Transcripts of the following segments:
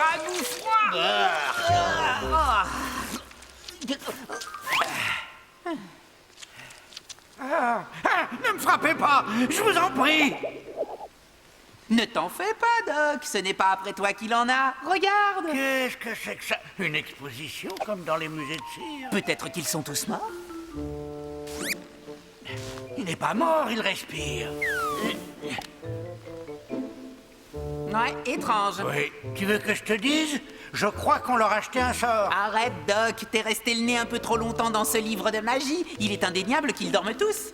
ragoût froid. Ne me frappez pas, je vous en prie. Ne t'en fais pas, Doc. Ce n'est pas après toi qu'il en a. Regarde. Qu'est-ce que c'est que ça? Une exposition comme dans les musées de cire? Peut-être qu'ils sont tous morts. Il n'est pas mort, il respire. Ouais, étrange. Oui, tu veux que je te dise? Je crois qu'on leur a acheté un sort. Arrête, Doc. T'es resté le nez un peu trop longtemps dans ce livre de magie. Il est indéniable qu'ils dorment tous.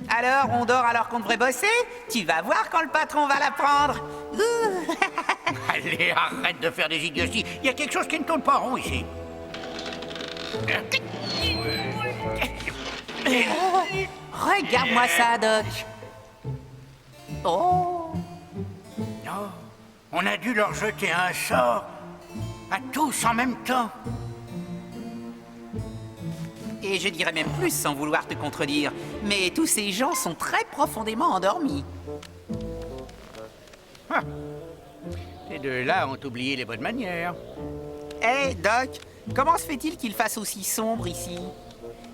Alors, on dort alors qu'on devrait bosser? Tu vas voir quand le patron va la prendre. Allez, arrête de faire des idioties. Il y a quelque chose qui ne tourne pas rond ici. Regarde-moi ça, Doc. Oh. Non, on a dû leur jeter un sort. À tous en même temps. Et je dirais même plus sans vouloir te contredire. Mais tous ces gens sont très profondément endormis. Ah. Ces deux-là ont oublié les bonnes manières. Hé, Doc, comment se fait-il qu'il fasse aussi sombre ici?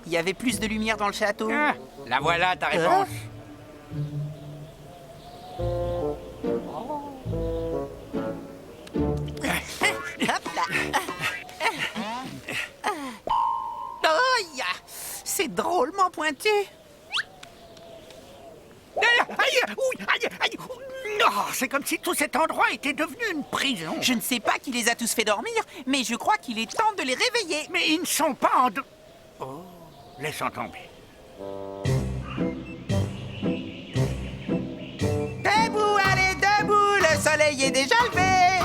Il y avait plus de lumière dans le château. Ah, la voilà ta réponse. Hop là. Aïe, c'est drôlement pointu. Aïe, ouh, aïe, aïe. Oh, c'est comme si tout cet endroit était devenu une prison. Je ne sais pas qui les a tous fait dormir, mais je crois qu'il est temps de les réveiller. Mais ils ne sont pas en... Oh, laissons tomber. Debout, allez, debout, le soleil est déjà levé.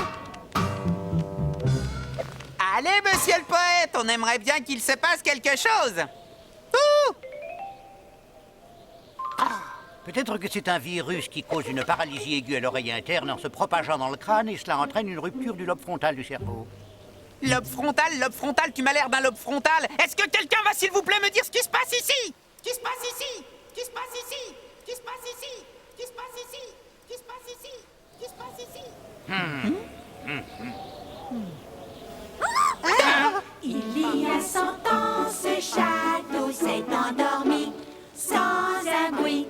Allez, monsieur le poète, on aimerait bien qu'il se passe quelque chose. Ouh! Peut-être que c'est un virus qui cause une paralysie aiguë à l'oreille interne en se propageant dans le crâne et cela entraîne une rupture du lobe frontal du cerveau. Lobe frontal, tu m'as l'air d'un lobe frontal. Est-ce que quelqu'un va, s'il vous plaît, me dire ce qui se passe ici? Qui se passe ici? Qui se passe ici? Qui se passe ici? Qui se passe ici? Qui se passe ici? Qui se passe ici? Il y a 100 ans, ce château s'est endormi sans un bruit.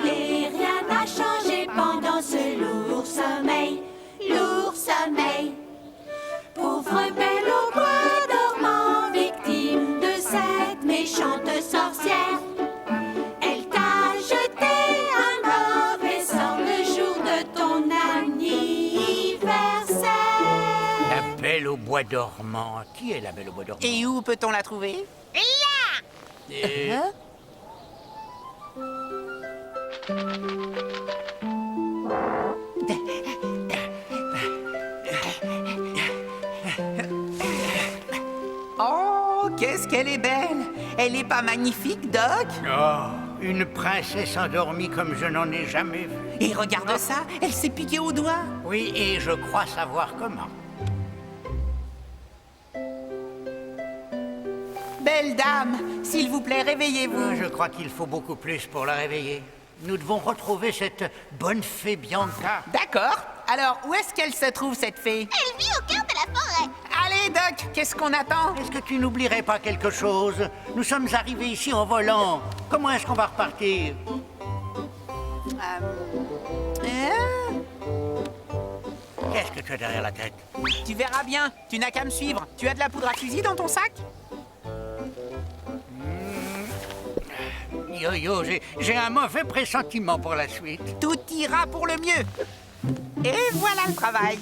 Et rien n'a changé pendant ce lourd sommeil, lourd sommeil. Pauvre belle au bois dormant, victime de cette méchante sorcière. Elle t'a jeté un mauvais sort le jour de ton anniversaire. La Belle au bois dormant. Qui est la Belle au bois dormant? Et où peut-on la trouver? Hein? Oh, qu'est-ce qu'elle est belle! Elle est pas magnifique, Doc? Oh, une princesse endormie comme je n'en ai jamais vu. Et regarde ça, elle s'est piquée au doigt. Oui, et je crois savoir comment. Belle dame, s'il vous plaît, réveillez-vous. Je crois qu'il faut beaucoup plus pour la réveiller. Nous devons retrouver cette bonne fée Bianca. D'accord. Alors, où est-ce qu'elle se trouve, cette fée? Elle vit au cœur de la forêt. Allez, Doc, qu'est-ce qu'on attend? Est-ce que tu n'oublierais pas quelque chose? Nous sommes arrivés ici en volant. Comment est-ce qu'on va repartir? Qu'est-ce que tu as derrière la tête? Tu verras bien, tu n'as qu'à me suivre. Tu as de la poudre à fusil dans ton sac? Yo-yo, j'ai un mauvais pressentiment pour la suite. Tout ira pour le mieux. Et voilà le travail.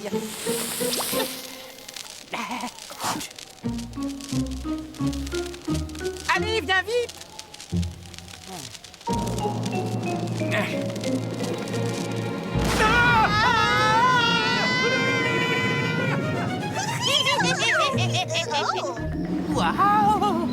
Allez, viens vite. Waouh!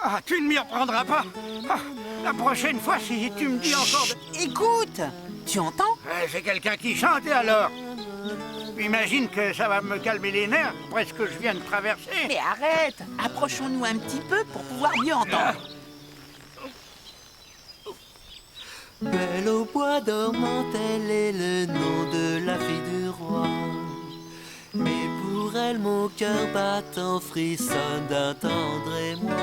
Ah, tu ne m'y reprendras pas. Ah, la prochaine fois, si tu me dis encore de... Écoute, tu entends? C'est quelqu'un qui chante, et alors? Imagine que ça va me calmer les nerfs après ce que je viens de traverser. Mais arrête! Approchons-nous un petit peu pour pouvoir mieux entendre. Belle au bois dormant, tel est le nom de la fille du roi. Mais pour elle, mon cœur battant frissonne d'un tendre émoi.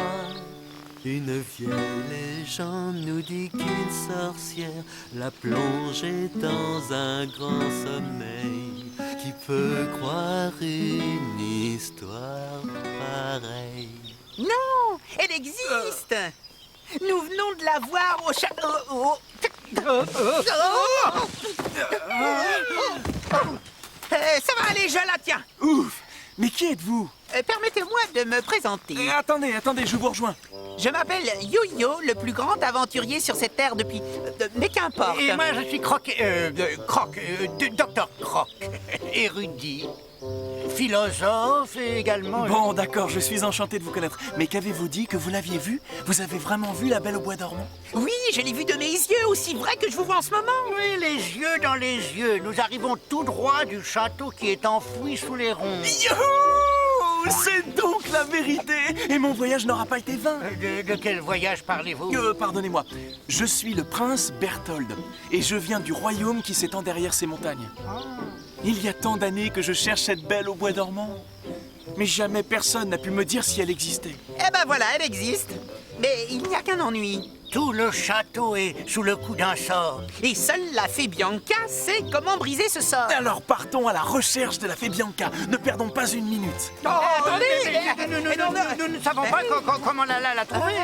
Une vieille légende nous dit qu'une sorcière l'a plongée dans un grand sommeil. Qui peut croire une histoire pareille? Non! Elle existe! Nous venons de la voir au château. Ça va aller, je la tiens. Ouf! Mais qui êtes-vous? Permettez-moi de me présenter. Attendez, je vous rejoins. Je m'appelle Yo-Yo, le plus grand aventurier sur cette terre depuis... mais qu'importe. Et moi, je suis Docteur Croc, érudit, philosophe et également... Bon, d'accord, je suis enchanté de vous connaître. Mais qu'avez-vous dit que vous l'aviez vu? Vous avez vraiment vu la Belle au bois dormant? Oui, je l'ai vu de mes yeux, aussi vrai que je vous vois en ce moment. Oui, les yeux dans les yeux. Nous arrivons tout droit du château qui est enfoui sous les ronces. Youhou! C'est donc la vérité! Et mon voyage n'aura pas été vain. De quel voyage parlez-vous? Pardonnez-moi. Je suis le prince Berthold. Et je viens du royaume qui s'étend derrière ces montagnes. Il y a tant d'années que je cherche cette Belle au bois dormant. Mais jamais personne n'a pu me dire si elle existait. Eh ben voilà, elle existe. Mais il n'y a qu'un ennui. Tout le château est sous le coup d'un sort. Et seule la fée Bianca sait comment briser ce sort. Alors partons à la recherche de la fée Bianca. Ne perdons pas une minute. Nous ne savons pas comment la trouver.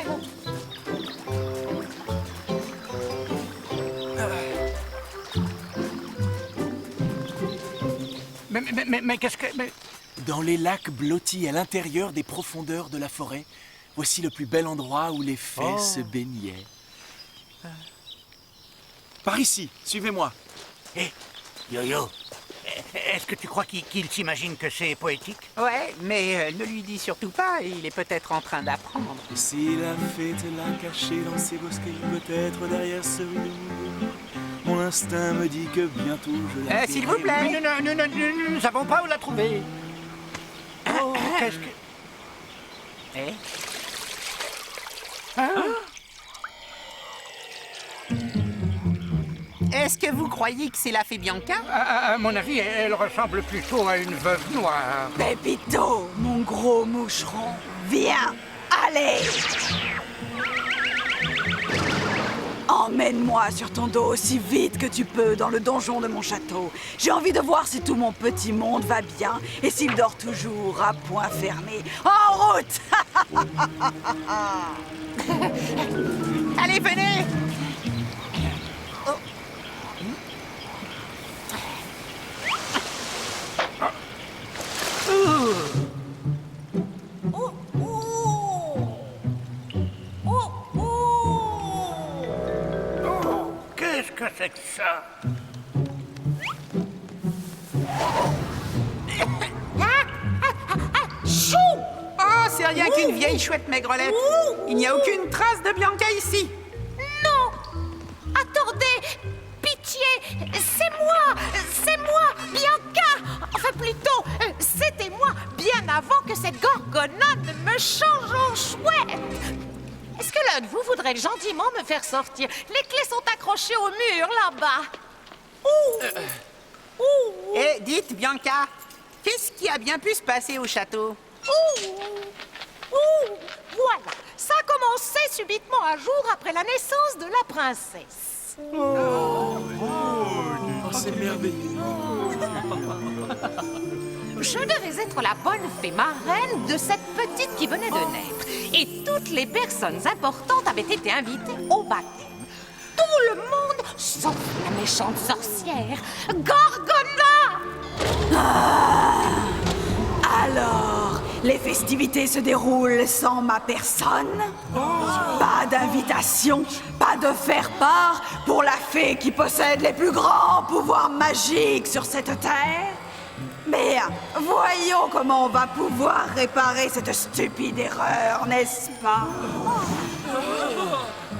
Mais qu'est-ce que... Dans les lacs blottis à l'intérieur des profondeurs de la forêt, voici le plus bel endroit où les fées se baignaient. Par ici, suivez-moi. Hé, Yo-Yo, est-ce que tu crois qu'il s'imagine que c'est poétique? Ouais, mais ne lui dis surtout pas, il est peut-être en train d'apprendre. Et si la fée te l'a caché dans ses bosquets, peut-être derrière ce rideau, mon instinct me dit que bientôt je la S'il vous plaît. Nous ne savons pas où la trouver. Oh, qu'est-ce que... Eh? Est-ce que vous croyez que c'est la fée Bianca? À mon avis, elle ressemble plutôt à une veuve noire. Pépito, mon gros moucheron, viens, allez! Emmène-moi sur ton dos aussi vite que tu peux dans le donjon de mon château. J'ai envie de voir si tout mon petit monde va bien et s'il dort toujours à point fermé. En route! Allez, venez! Qu'est-ce que c'est que ça? Chou! Oh, c'est rien qu'une vieille chouette maigrelette. Il n'y a aucune trace de Bianca ici. Non! Attendez! Pitié! C'est moi, Bianca! Enfin, plutôt, c'était moi, bien avant que cette gorgonade ne me change en chouette! Est-ce que l'un de vous voudrait gentiment me faire sortir? Les clés sont accrochées au mur, là-bas. Eh, dites, Bianca, qu'est-ce qui a bien pu se passer au château? Voilà, ça a commencé subitement un jour après la naissance de la princesse. Oh, c'est merveilleux. Je devais être la bonne fée marraine de cette petite qui venait de naître. Et toutes les personnes importantes avaient été invitées au baptême. Tout le monde, sauf la méchante sorcière, Gorgona! Alors, les festivités se déroulent sans ma personne? Pas d'invitation, pas de faire-part pour la fée qui possède les plus grands pouvoirs magiques sur cette terre? Mais voyons comment on va pouvoir réparer cette stupide erreur, n'est-ce pas?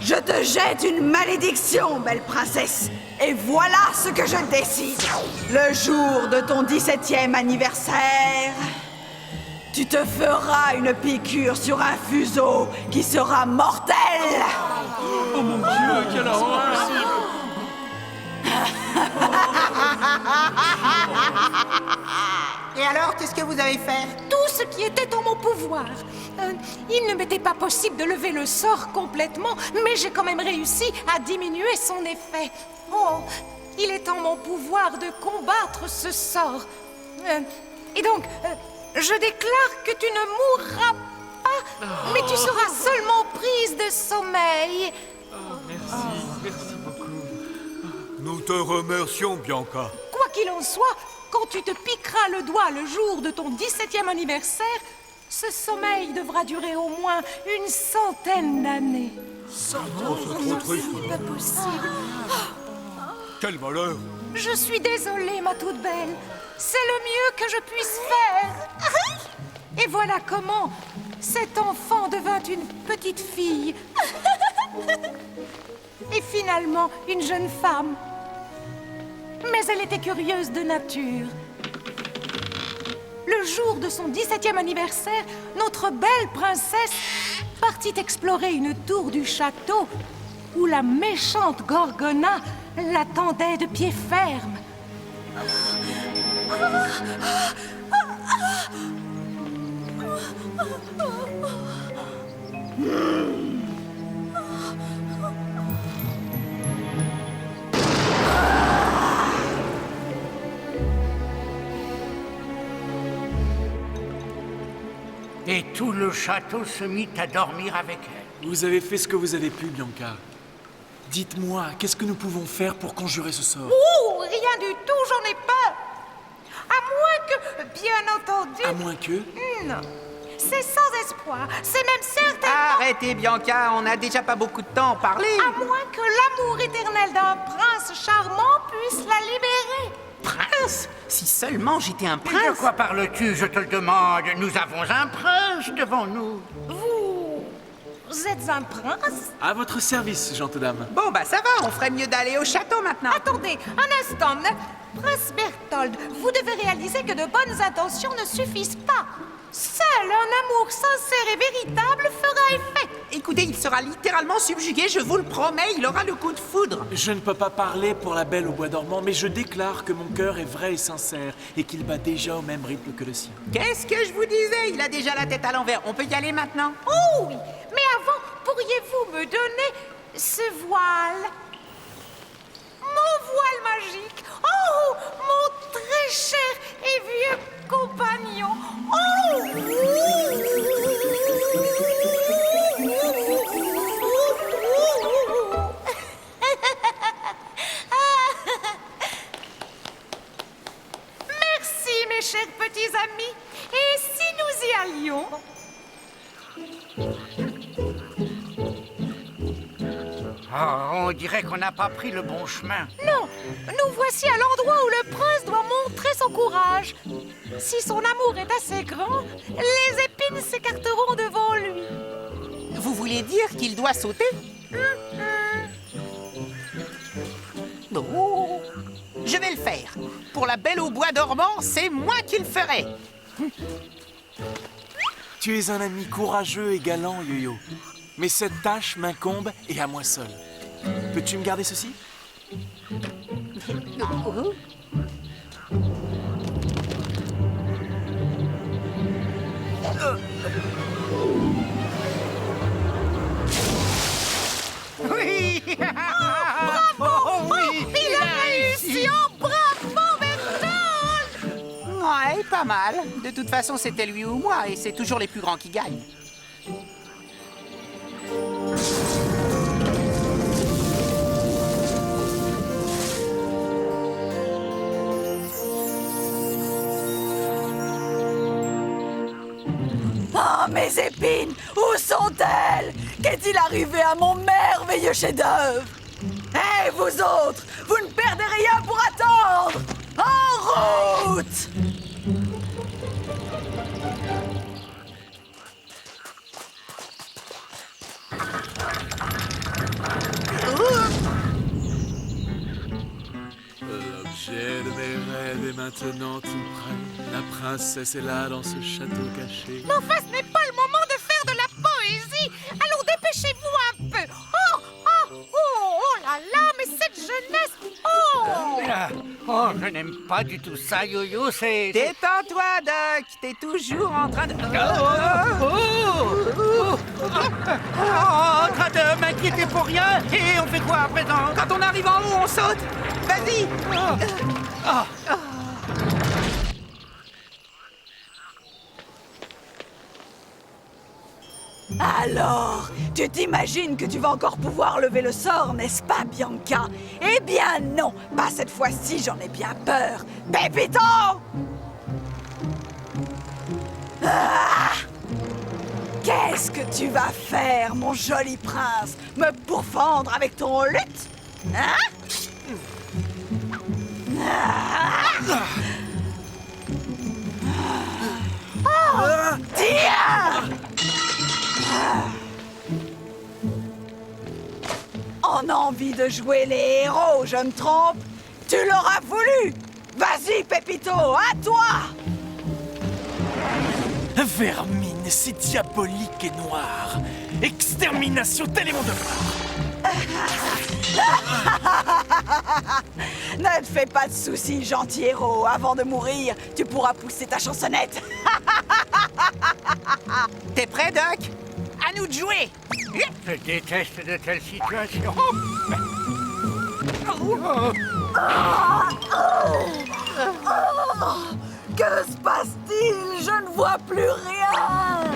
Je te jette une malédiction, belle princesse. Et voilà ce que je décide. Le jour de ton 17e anniversaire, tu te feras une piqûre sur un fuseau qui sera mortel. Oh mon Dieu, quelle horreur! Et alors, qu'est-ce que vous avez fait? Tout ce qui était en mon pouvoir. Il ne m'était pas possible de lever le sort complètement, mais j'ai quand même réussi à diminuer son effet. Oh, il est en mon pouvoir de combattre ce sort. Et donc, je déclare que tu ne mourras pas, mais tu seras seulement prise de sommeil. Merci beaucoup. Nous te remercions, Bianca. Quoi qu'il en soit, quand tu te piqueras le doigt le jour de ton 17e anniversaire, ce sommeil devra durer au moins une centaine d'années. C'est trop triste. C'est pas possible. Quel malheur. Je suis désolée, ma toute belle. C'est le mieux que je puisse faire. Et voilà comment cet enfant devint une petite fille. Et finalement, une jeune femme. Mais elle était curieuse de nature. Le jour de son 17e anniversaire, notre belle princesse partit explorer une tour du château où la méchante Gorgona l'attendait de pied ferme. Et tout le château se mit à dormir avec elle. Vous avez fait ce que vous avez pu, Bianca. Dites-moi, qu'est-ce que nous pouvons faire pour conjurer ce sort? Oh, rien du tout, j'en ai peur. À moins que, bien entendu... À moins que... Non, c'est sans espoir. C'est même certainement... Arrêtez, Bianca, on n'a déjà pas beaucoup de temps à parler. À moins que l'amour éternel d'un prince charmant puisse la libérer. Prince? Si seulement j'étais un De prince. quoi parles-tu, je te le demande? Nous avons un prince devant nous. Vous êtes un prince? À votre service, gentes dames. Bon, bah ça va, on ferait mieux d'aller au château maintenant. Attendez, un instant. Prince Berthold, vous devez réaliser que de bonnes intentions ne suffisent pas. Seul un amour sincère et véritable fera effet. Écoutez, il sera littéralement subjugué, je vous le promets, il aura le coup de foudre. Je ne peux pas parler pour la belle au bois dormant, mais je déclare que mon cœur est vrai et sincère et qu'il bat déjà au même rythme que le sien. Qu'est-ce que je vous disais? Il a déjà la tête à l'envers. On peut y aller maintenant? Oh oui, mais avant, pourriez-vous me donner ce voile? Mon voile magique. Oh, mon très cher et vieux compagnon. Merci, mes chers petits amis. Et si nous y allions? Oh, on dirait qu'on n'a pas pris le bon chemin. Non, nous voici à l'endroit où le prince doit montrer son courage. Si son amour est assez grand, les épines s'écarteront devant lui. Vous voulez dire qu'il doit sauter? Oh, je vais le faire. Pour la belle au bois dormant, c'est moi qui le ferai. Tu es un ami courageux et galant, Yo-Yo. Mais cette tâche m'incombe et à moi seul. Peux-tu me garder ceci? Oui. Bravo! Oui. Il a réussi! Oh, bravo, Berthold! Ouais, pas mal. De toute façon, c'était lui ou moi, et c'est toujours les plus grands qui gagnent. Ah, mes épines, où sont-elles? Qu'est-il arrivé à mon merveilleux chef-d'œuvre? Hé, vous autres, vous ne perdez rien pour attendre! En route! est maintenant tout près. La princesse est là dans ce château caché. Mais enfin, ce n'est pas le moment de faire de la poésie. Alors dépêchez-vous un peu. Oh, oh, oh, oh là là, mais cette jeunesse. Oh! Ah, oh, je n'aime pas du tout ça, Yo-Yo, c'est... Détends-toi, Doc. T'es toujours en train de... En train de m'inquiéter pour rien. Et on fait quoi à présent? Quand on arrive en haut, on saute. Vas-y. Alors, tu t'imagines que tu vas encore pouvoir lever le sort, n'est-ce pas, Bianca? Eh bien non, pas cette fois-ci, j'en ai bien peur. Pépito! Ah! Qu'est-ce que tu vas faire, mon joli prince? Me pourfendre avec ton luth? Hein? Oh, tiens! On a envie de jouer les héros, je me trompe? Tu l'auras voulu! Vas-y, Pépito, à toi! Vermine, c'est diabolique et noir. Extermination, tel est mon devoir. Ne te fais pas de soucis, gentil héros. Avant de mourir, tu pourras pousser ta chansonnette. T'es prêt, Doc? À nous de jouer. Je déteste de telles situations. Que se passe-t-il? Je ne vois plus rien.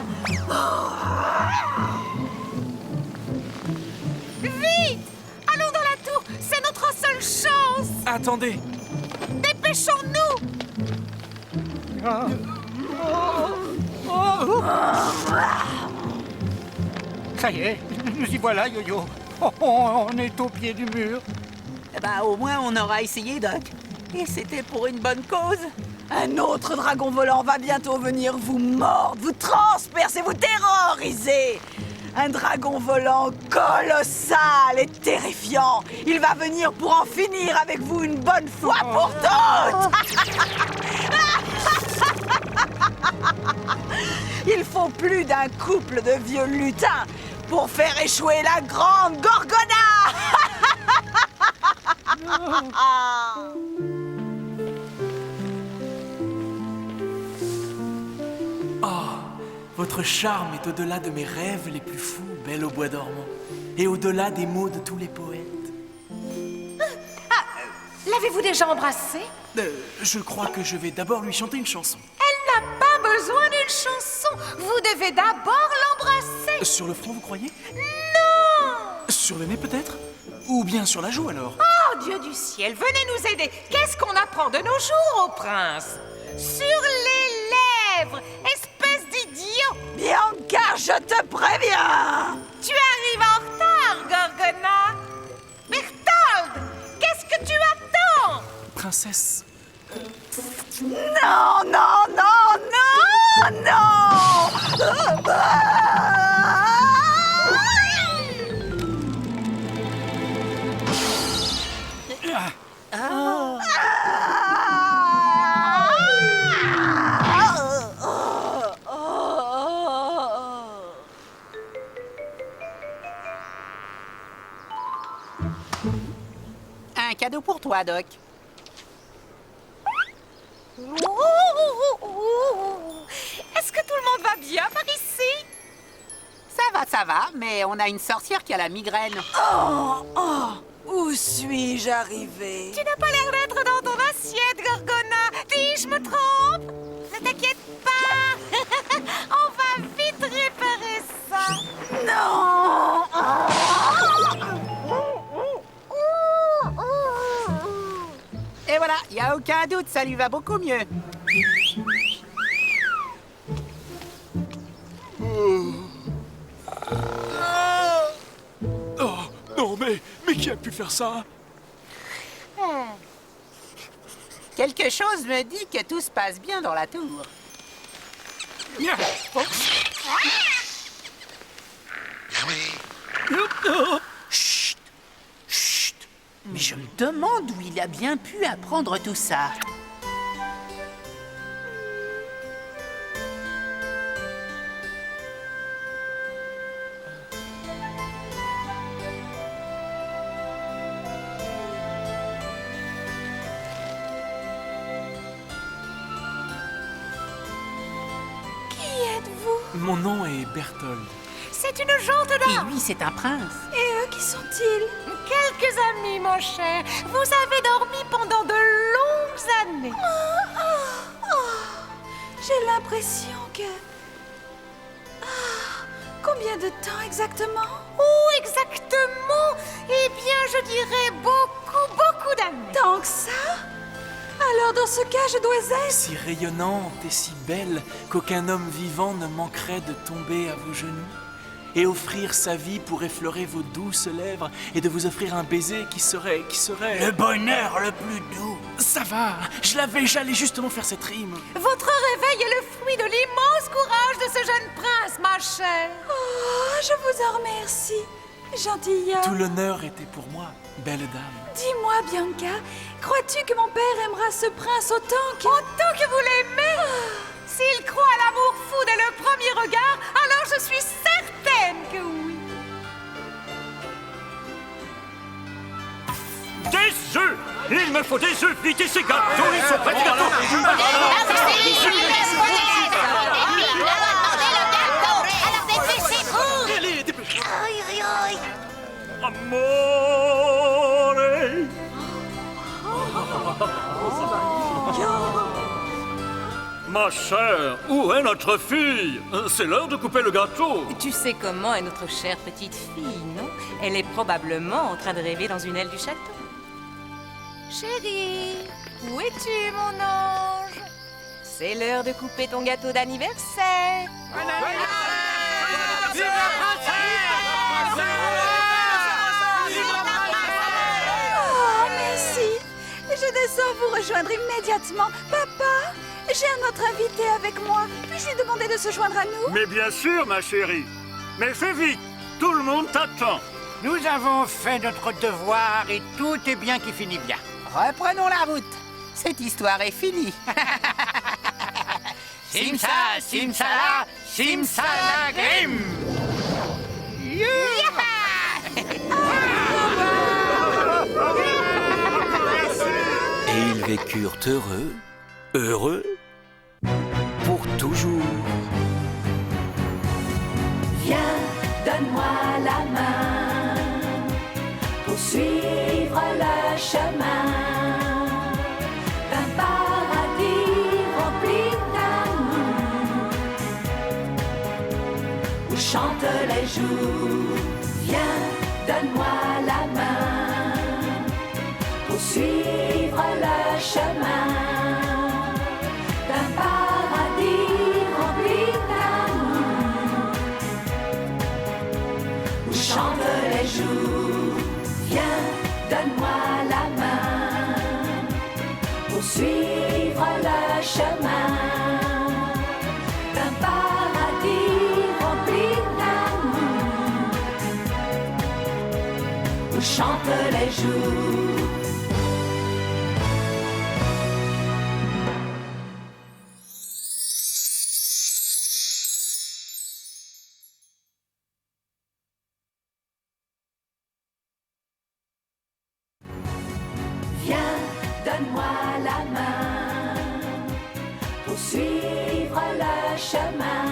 Vite! Allons dans la tour, c'est notre seule chance. Attendez, Dépêchons-nous. Ça y est, nous y voilà, Yo-Yo. Oh, on est au pied du mur. Bah, au moins, on aura essayé, Doc. Et c'était pour une bonne cause. Un autre dragon volant va bientôt venir vous mordre, vous transpercer, vous terroriser. Un dragon volant colossal et terrifiant. Il va venir pour en finir avec vous une bonne fois pour toutes. Il faut plus d'un couple de vieux lutins pour faire échouer la grande Gorgona. votre charme est au-delà de mes rêves les plus fous, Belle au bois dormant, et au-delà des mots de tous les poètes. L'avez-vous déjà embrassée? Je crois que je vais d'abord lui chanter une chanson. Elle n'a pas besoin d'une chanson. Vous devez d'abord l'embrasser. Sur le front, vous croyez? Non! Sur le nez, peut-être? Ou bien sur la joue, alors? Oh, Dieu du ciel, venez nous aider. Qu'est-ce qu'on apprend de nos jours au prince? Sur les lèvres, espèce d'idiot! Bianca, je te préviens. Tu arrives en retard, Gorgona. Berthold, qu'est-ce que tu attends? Princesse, Non, non, non, non, non. Un cadeau pour toi, Doc. Est-ce que tout le monde va bien par ici? Ça va, mais on a une sorcière qui a la migraine. Où suis-je arrivé? Tu n'as pas l'air d'être dans ton assiette, Gorgona. Dis, je me trompe? Ne t'inquiète pas. On va vite réparer ça. Non. Et voilà, y a aucun doute, ça lui va beaucoup mieux. oh, non, mais qui a pu faire ça? Quelque chose me dit que tout se passe bien dans la tour. Chut! Chut! Mais je me demande où il a bien pu apprendre tout ça. Mon nom est Berthold. C'est une jante Et dame. lui, c'est un prince. Et eux, qui sont-ils? Quelques amis, mon cher. Vous avez dormi pendant de longues années. J'ai l'impression que... combien de temps exactement? Où exactement? Eh bien, je dirais beaucoup d'années. Tant que ça? Alors dans ce cas, je dois être... Si rayonnante et si belle qu'aucun homme vivant ne manquerait de tomber à vos genoux et offrir sa vie pour effleurer vos douces lèvres et de vous offrir un baiser qui serait... Le bonheur le plus doux. Ça va, j'allais justement faire cette rime. Votre réveil est le fruit de l'immense courage de ce jeune prince, ma chère. Oh, je vous en remercie, gentilhomme. Tout l'honneur était pour moi, belle dame. Dis-moi, Bianca, crois-tu que mon père aimera ce prince autant que... Autant que vous l'aimez. S'il croit à l'amour fou dès le premier regard, alors je suis certaine que oui. Des œufs! Il me faut des œufs! Vite, et ces gâteaux, ils sont prêts, les gâteaux! Amore! Ma chère, où est notre fille? C'est l'heure de couper le gâteau. Tu sais comment est notre chère petite fille, non? Elle est probablement en train de rêver dans une aile du château. Chérie, où es-tu, mon ange? C'est l'heure de couper ton gâteau d'anniversaire. Oh, merci. Je descends vous rejoindre immédiatement. Papa, j'ai un autre invité avec moi. Puis-je lui demander de se joindre à nous? Mais bien sûr, ma chérie. Mais fais vite, tout le monde t'attend. Nous avons fait notre devoir et tout est bien qui finit bien. Reprenons la route. Cette histoire est finie. Simsa, simsala, simsalagrim. Et ils vécurent heureux, pour toujours. Viens, donne-moi la main pour suivre le chemin d'un paradis rempli d'amour où chantent les jours. Viens, donne-moi la main pour suivre le chemin d'un paradis rempli d'amour où chantent les jours. Viens, donne-moi la main pour suivre le chemin d'un paradis rempli d'amour où chantent les jours. Viens, donne-moi la main pour suivre le chemin